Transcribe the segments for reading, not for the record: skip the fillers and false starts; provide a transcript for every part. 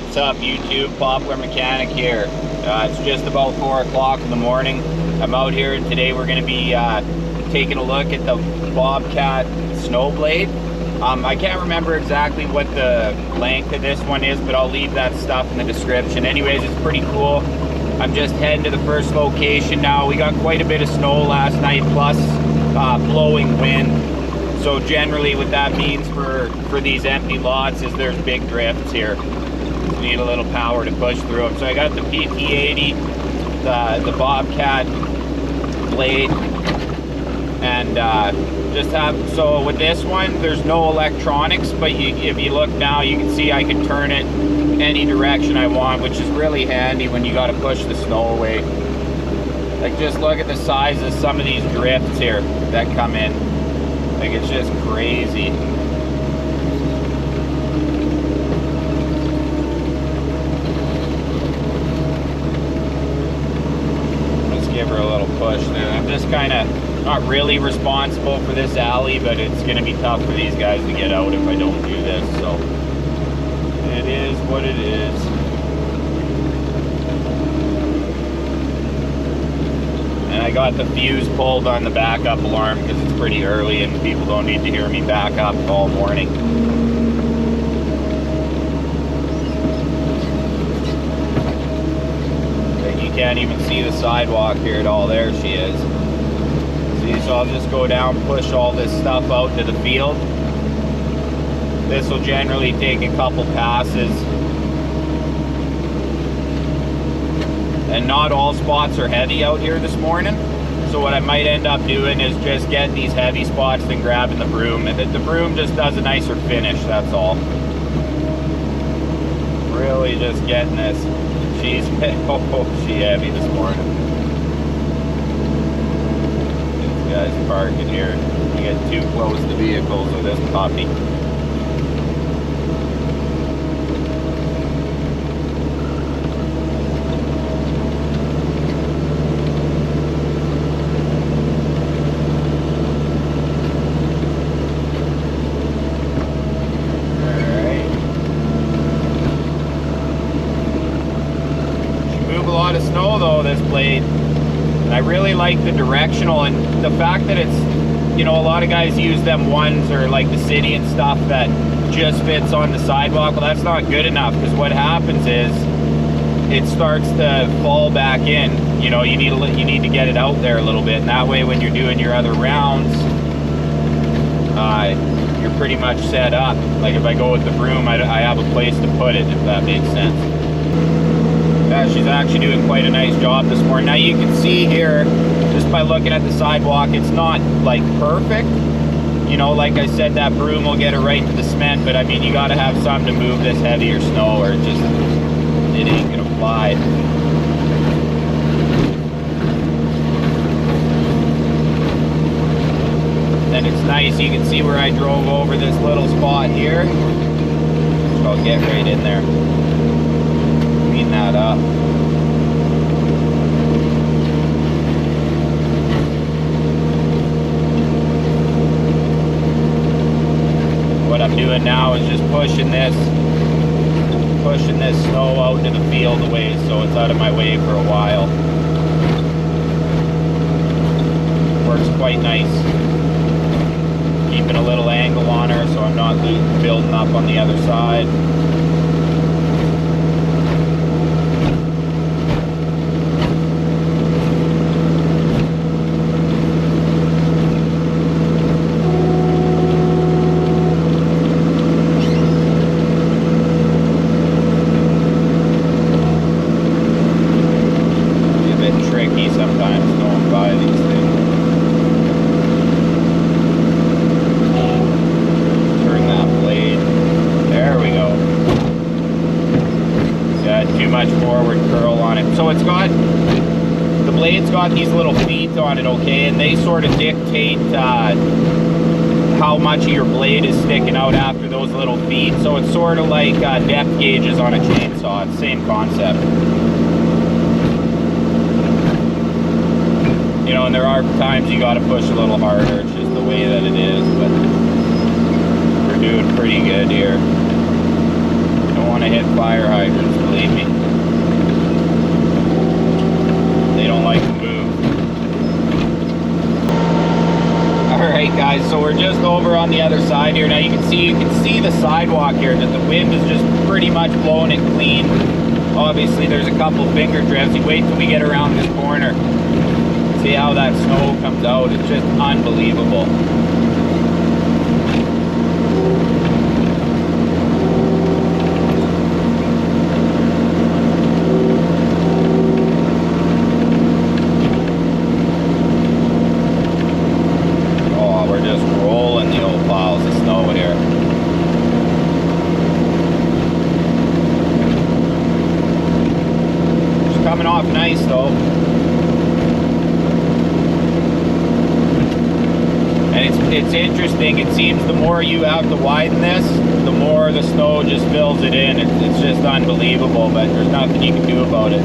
What's up, YouTube? Popular Mechanic here. It's just about 4 o'clock in the morning. I'm out here and today we're going to be taking a look at the Bobcat snowblade. I can't remember exactly what the length of this one is, but I'll leave that stuff in the description. Anyways, it's pretty cool. I'm just heading to the first location now. We got quite a bit of snow last night, plus blowing wind. So generally what that means for these empty lots is there's big drifts here. You need a little power to push through them. So I got the PT80, the Bobcat blade, and so with this one there's no electronics, but if you look now you can see I can turn it any direction I want, which is really handy when you got to push the snow away. Like, just look at the size of some of these drifts here that come in. Like, it's just crazy. Let's give her a little push there. I'm just kind of not really responsible for this alley, but it's going to be tough for these guys to get out if I don't do this. So it is what it is. And I got the fuse pulled on the backup alarm because it's pretty early and people don't need to hear me back up all morning. You can't even see the sidewalk here at all. There she is. See, so I'll just go down, push all this stuff out to the field. This will generally take a couple passes. And not all spots are heavy out here this morning. So what I might end up doing is just getting these heavy spots and grabbing the broom. And the broom just does a nicer finish, that's all. Really just getting this. She's she heavy this morning. These guys parking here. You get too close to vehicles with this puppy. Of snow though, this blade, and I really like the directional, and the fact that it's, you know, a lot of guys use them ones or like the city and stuff that just fits on the sidewalk. Well, that's not good enough, because what happens is it starts to fall back in. You know, you need to get it out there a little bit, and that way when you're doing your other rounds, you're pretty much set up. Like if I go with the broom, I have a place to put it, if that makes sense. Yeah, she's actually doing quite a nice job this morning. Now you can see here, just by looking at the sidewalk, it's not like perfect. You know, like I said, that broom will get it right into the cement, but I mean, you gotta have something to move this heavier snow or it ain't gonna fly. And it's nice, you can see where I drove over this little spot here. So I'll get right in there. Clean that up. What I'm doing now is just pushing this snow out to the field a ways, so it's out of my way for a while. Works quite nice. Keeping a little angle on her so I'm not building up on the other side. Sometimes going by these things. Turn that blade. There we go. Got too much forward curl on it. So it's got, the blade's got these little feet on it, okay, and they sort of dictate how much of your blade is sticking out after those little feet. So it's sort of like depth gauges on a chainsaw. It's the same concept. You know, and there are times you got to push a little harder. It's just the way that it is, but we're doing pretty good here. Don't want to hit fire hydrants, believe me. They don't like to move. Alright guys, so we're just over on the other side here. Now you can see the sidewalk here, that the wind is just pretty much blowing it clean. Obviously there's a couple finger drifts. You wait till we get around this corner. See how that snow comes out. It's just unbelievable. Oh, we're just rolling the old piles of snow here. It's coming off nice though. It's interesting. It seems the more you have to widen this, the more the snow just fills it in. It's just unbelievable, but there's nothing you can do about it.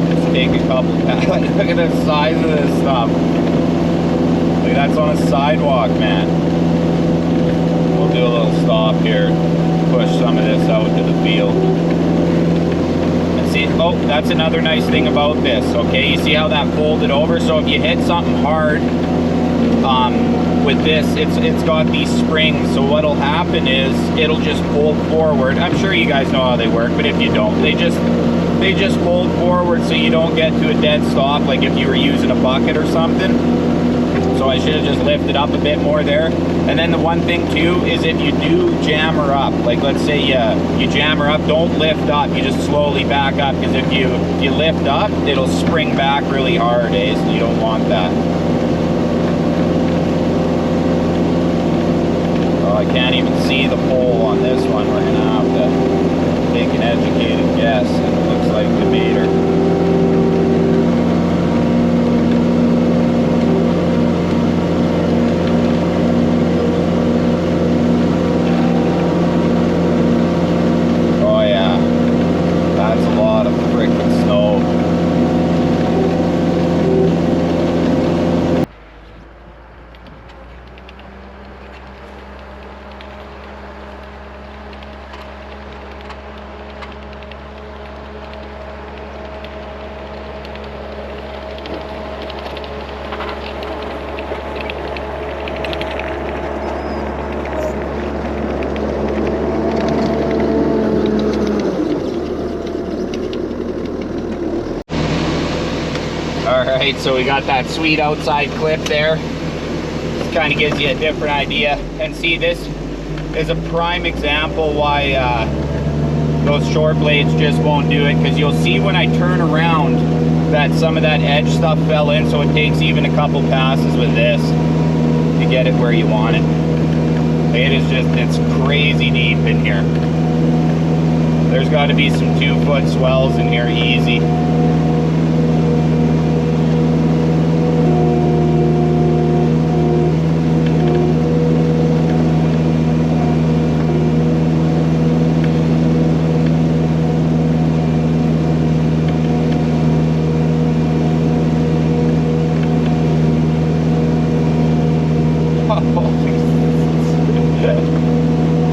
Let's take a couple. Look at the size of this stuff. Like, that's on a sidewalk, man. We'll do a little stop here, push some of this out to the field. Oh, that's another nice thing about this, okay? You see how that folded over? So if you hit something hard with this, it's got these springs. So what'll happen is it'll just fold forward. I'm sure you guys know how they work, but if you don't, they just fold forward so you don't get to a dead stop, like if you were using a bucket or something. So I should have just lifted up a bit more there. And then the one thing too is if you do jam her up, like let's say you jam her up, don't lift up, you just slowly back up, because if you lift up, it'll spring back really hard, so you don't want that. Oh, I can't even see the pole on this one. We're gonna have to take an educated guess. It looks like the meter. Alright, so we got that sweet outside clip there. This kind of gives you a different idea. And see, this is a prime example why those short blades just won't do it, because you'll see when I turn around that some of that edge stuff fell in, so it takes even a couple passes with this to get it where you want it. It is just, it's crazy deep in here. There's got to be some 2-foot swells in here easy.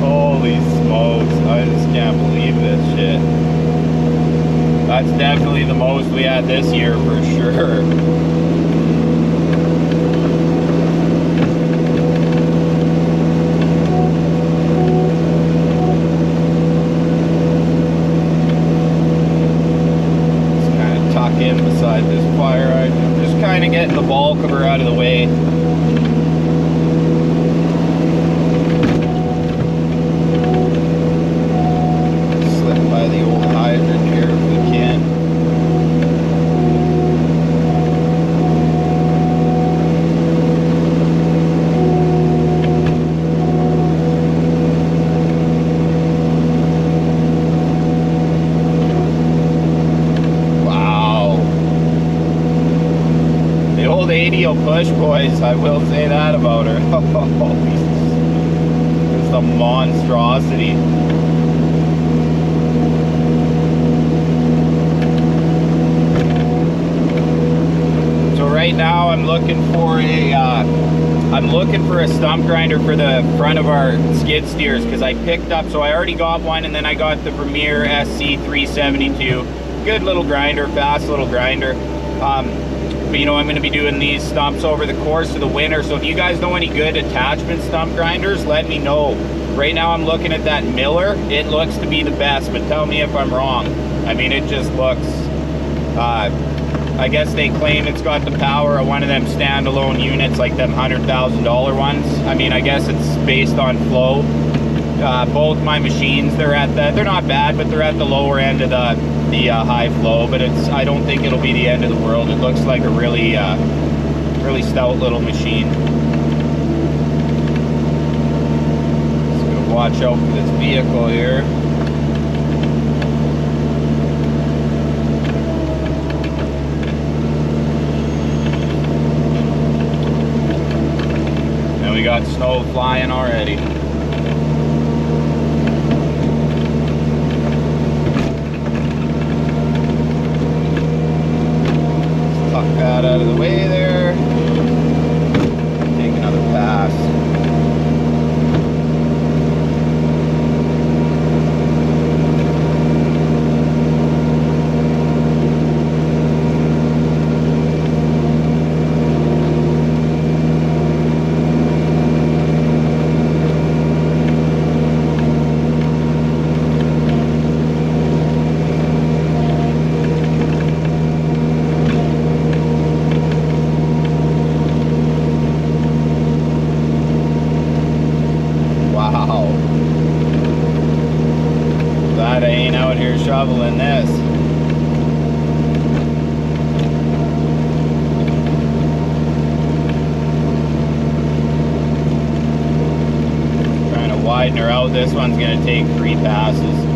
Holy smokes, I just can't believe this shit. That's definitely the most we had this year for sure. Just kind of tuck in beside this fire hydrant. I'm just kind of getting the bulk of her out of the way. Push, boys, I will say that about her. It's a monstrosity. So right now I'm looking for a I'm looking for a stump grinder for the front of our skid steers, because I picked up, so I already got one, and then I got the Premier SC 372. Good little grinder, fast little grinder. But you know, I'm going to be doing these stumps over the course of the winter, so if you guys know any good attachment stump grinders, let me know. Right now I'm looking at that Miller. It looks to be the best, but tell me if I'm wrong. I mean, it just looks, I guess they claim it's got the power of one of them standalone units, like them $100,000 ones. I mean, I guess it's based on flow. Both my machines, they're not bad, but they're at the lower end of the high flow, but I don't think it'll be the end of the world. It looks like a really really stout little machine. Just gonna watch out for this vehicle here. And we got snow flying already. That out of the way there. Take another pass. Glad I ain't out here shoveling this. Trying to widen her out. This one's gonna take 3 passes.